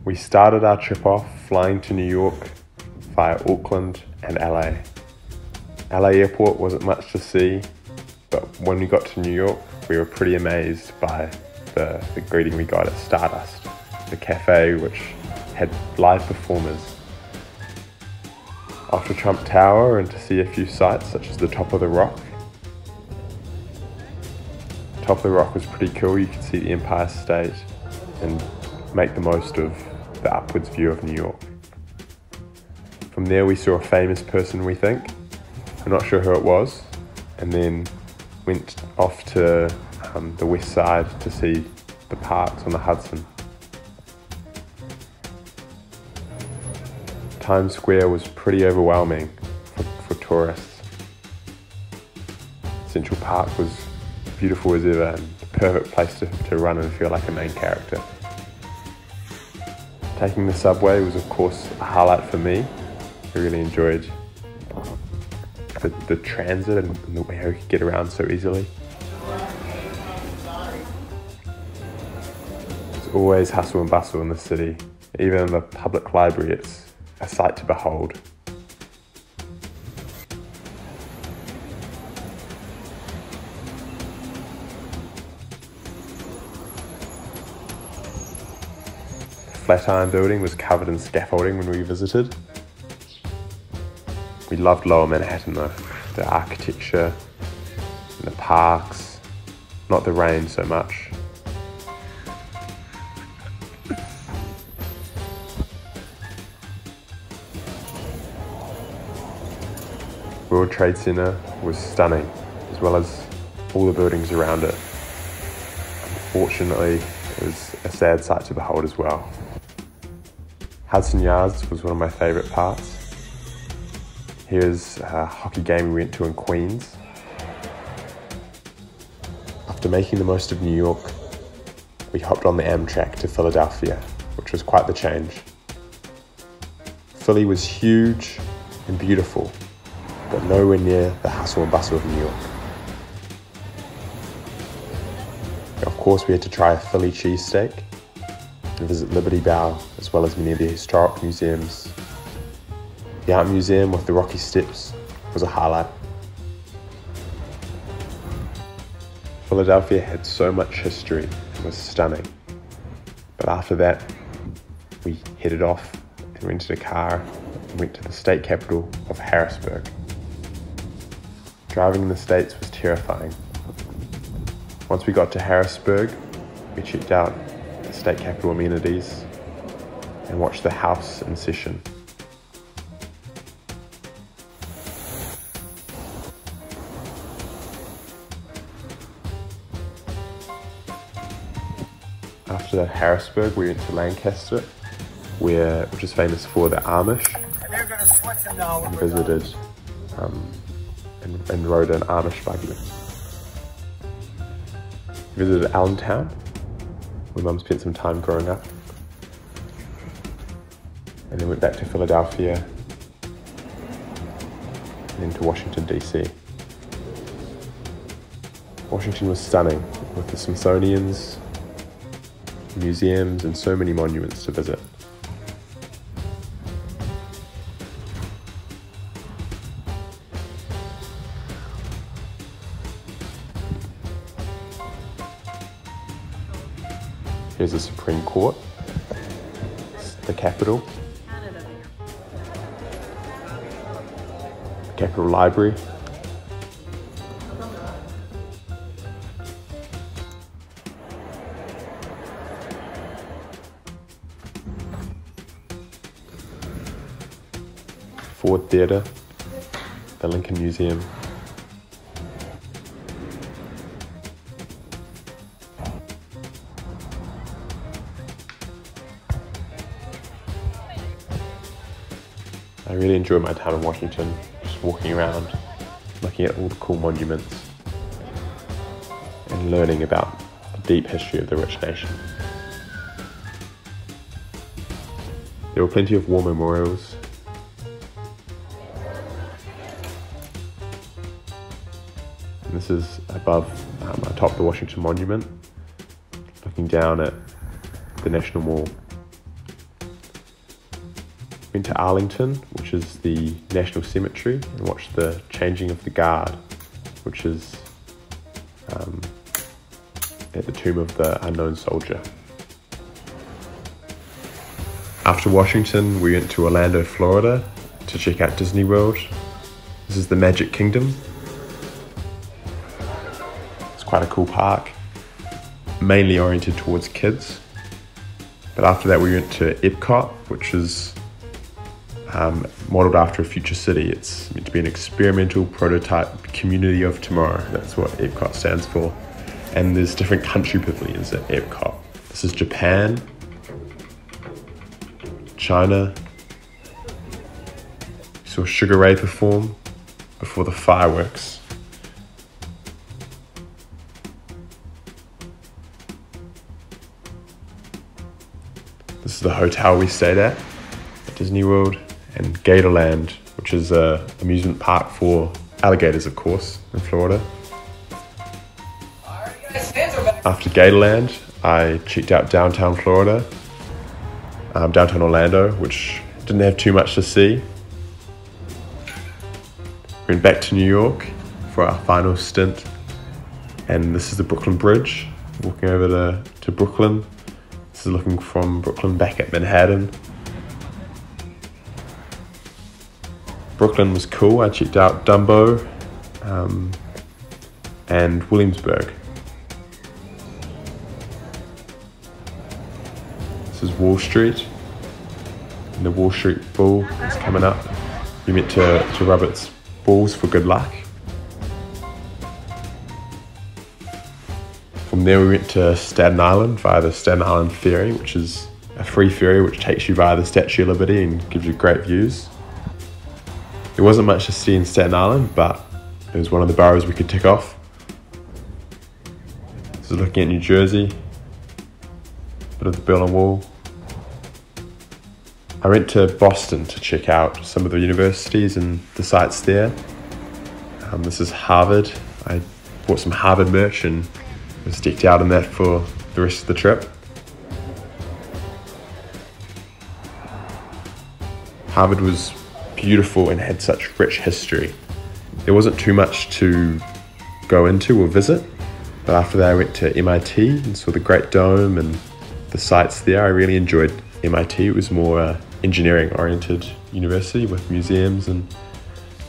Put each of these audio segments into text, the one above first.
We started our trip off flying to New York via Auckland and LA. LA airport wasn't much to see, but when we got to New York, we were pretty amazed by the greeting we got at Stardust, the cafe which had live performers. Off to Trump Tower and to see a few sights such as the top of the Rock. The top of the Rock was pretty cool. You could see the Empire State and make the most of the upwards view of New York. From there we saw a famous person, we think. I'm not sure who it was, and then went off to the west side to see the parks on the Hudson. Times Square was pretty overwhelming for tourists. Central Park was beautiful as ever and the perfect place to run and feel like a main character. Taking the subway was of course a highlight for me. I really enjoyed the transit and the way I could get around so easily. There's always hustle and bustle in the city. Even in the public library, it's a sight to behold. The Flatiron Building was covered in scaffolding when we visited. We loved Lower Manhattan though, the architecture and the parks, not the rain so much. World Trade Center was stunning, as well as all the buildings around it. Unfortunately, it was a sad sight to behold as well. Hudson Yards was one of my favourite parts. Here's a hockey game we went to in Queens. After making the most of New York, we hopped on the Amtrak to Philadelphia, which was quite the change. Philly was huge and beautiful, but nowhere near the hustle and bustle of New York. Of course, we had to try a Philly cheesesteak and visit Liberty Bell, as well as many of the historic museums. The art museum with the rocky steps was a highlight. Philadelphia had so much history and was stunning. But after that, we headed off and rented a car and went to the state capital of Harrisburg. Driving in the States was terrifying. Once we got to Harrisburg, we checked out the state capitol amenities and watched the House in session. After Harrisburg, we went to Lancaster, which is famous for the Amish, and visited and rode an Amish buggy. Visited Allentown, where Mum spent some time growing up, and then went back to Philadelphia, and then to Washington DC. Washington was stunning, with the Smithsonian's, museums and so many monuments to visit. Here's the Supreme Court, the Capitol, Capitol Library, Ford Theatre, the Lincoln Museum, I really enjoy my time in Washington, just walking around, looking at all the cool monuments and learning about the deep history of the rich nation. There were plenty of war memorials. And this is above, atop the Washington Monument, looking down at the National Mall. Went to Arlington, which is the National Cemetery, and watched the changing of the guard, which is at the tomb of the unknown soldier. After Washington, we went to Orlando, Florida to check out Disney World. This is the Magic Kingdom. It's quite a cool park, mainly oriented towards kids. But after that we went to Epcot, which is modelled after a future city. It's meant to be an experimental prototype community of tomorrow. That's what Epcot stands for. And there's different country pavilions at Epcot. This is Japan, China. We saw Sugar Ray perform before the fireworks. This is the hotel we stayed at Disney World, and Gatorland, which is an amusement park for alligators, of course, in Florida. After Gatorland, I checked out downtown Florida, downtown Orlando, which didn't have too much to see. Went back to New York for our final stint, and this is the Brooklyn Bridge, walking over to Brooklyn. This is looking from Brooklyn back at Manhattan. Brooklyn was cool. I checked out Dumbo and Williamsburg. This is Wall Street, and the Wall Street Bull is coming up. We meant to rub its balls for good luck. From there we went to Staten Island via the Staten Island Ferry, which is a free ferry which takes you via the Statue of Liberty and gives you great views. There wasn't much to see in Staten Island, but it was one of the boroughs we could tick off. This is looking at New Jersey, bit of the Berlin Wall. I went to Boston to check out some of the universities and the sites there. This is Harvard. I bought some Harvard merch and was decked out in that for the rest of the trip. Harvard was beautiful and had such rich history. There wasn't too much to go into or visit, but after that I went to MIT and saw the Great Dome and the sites there. I really enjoyed MIT. It was more engineering oriented university with museums, and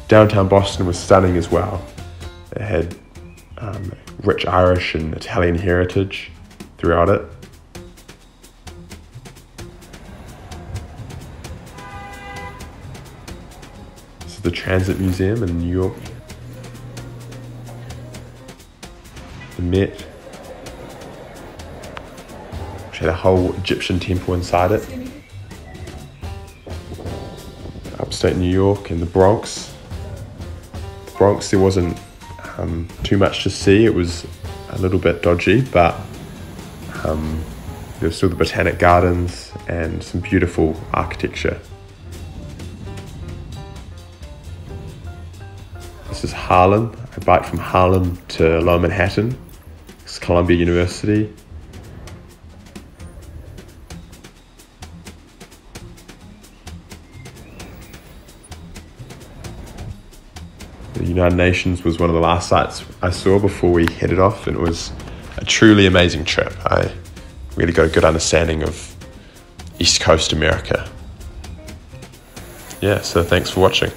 downtown Boston was stunning as well. It had rich Irish and Italian heritage throughout it. This is the Transit Museum in New York. The Met, which had a whole Egyptian temple inside it. Upstate New York and the Bronx. The Bronx, there wasn't too much to see. It was a little bit dodgy, but there was still the Botanic Gardens and some beautiful architecture. This is Harlem. I biked from Harlem to Lower Manhattan. It's Columbia University. The United Nations was one of the last sites I saw before we headed off, and it was a truly amazing trip. I really got a good understanding of East Coast America. Yeah, so thanks for watching.